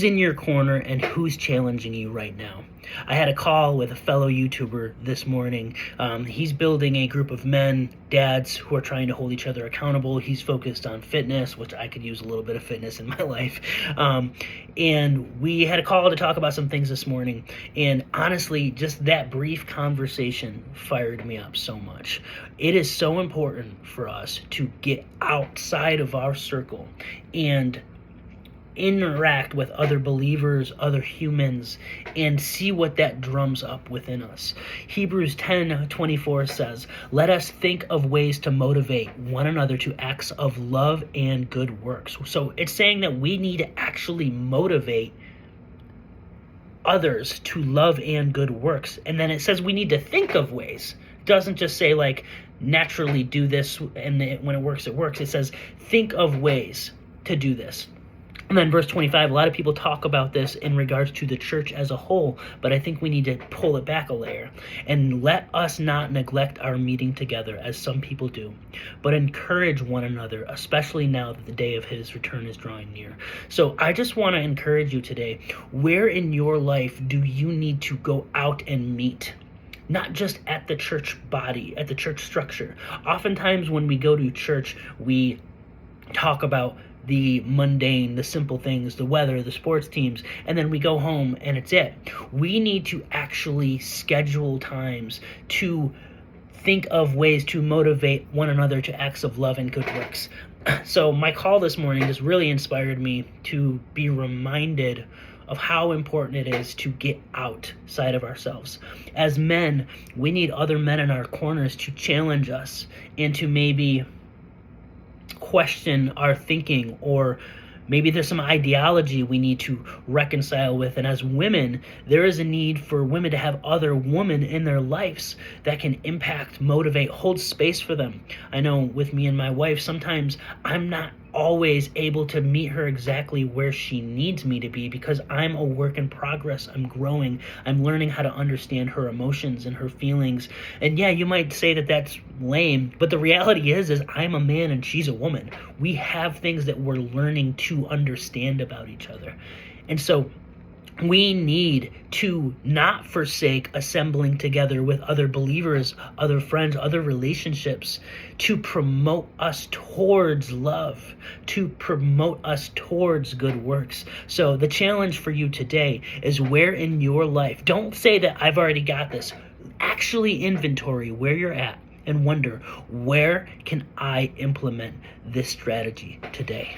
In your corner and who's challenging you right now. I had a call with a fellow YouTuber this morning. He's building a group of men, dads, who are trying to hold each other accountable. He's focused on fitness, which I could use a little bit of fitness in my life. And we had a call to talk about some things this morning. And honestly, just that brief conversation fired me up so much. It is so important for us to get outside of our circle and interact with other believers, other humans, and see what that drums up within us. Hebrews 10:24 says, "Let us think of ways to motivate one another to acts of love and good works." So it's saying that we need to actually motivate others to love and good works. And then it says we need to think of ways. It doesn't just say like naturally do this and when it works, it works. It says think of ways to do this. And then verse 25, a lot of people talk about this in regards to the church as a whole, but I think we need to pull it back a layer. And let us not neglect our meeting together, as some people do, but encourage one another, especially now that the day of his return is drawing near. So I just want to encourage you today, where in your life do you need to go out and meet? Not just at the church body, at the church structure. Oftentimes when we go to church, we talk about the mundane, the simple things, the weather, the sports teams, and then we go home and it's it. We need to actually schedule times to think of ways to motivate one another to acts of love and good works. So my call this morning just really inspired me to be reminded of how important it is to get outside of ourselves. As men, we need other men in our corners to challenge us and to maybe question our thinking, or maybe there's some ideology we need to reconcile with. And as women, there is a need for women to have other women in their lives that can impact, motivate, hold space for them. I know with me and my wife, sometimes I'm not always able to meet her exactly where she needs me to be because I'm a work in progress. I'm growing. I'm learning how to understand her emotions and her feelings. And yeah, you might say that that's lame, but the reality is I'm a man and she's a woman. We have things that we're learning to understand about each other. And so we need to not forsake assembling together with other believers, other friends, other relationships to promote us towards love, to promote us towards good works. So the challenge for you today is, where in your life, don't say that I've already got this. Actually inventory where you're at and wonder, where can I implement this strategy today?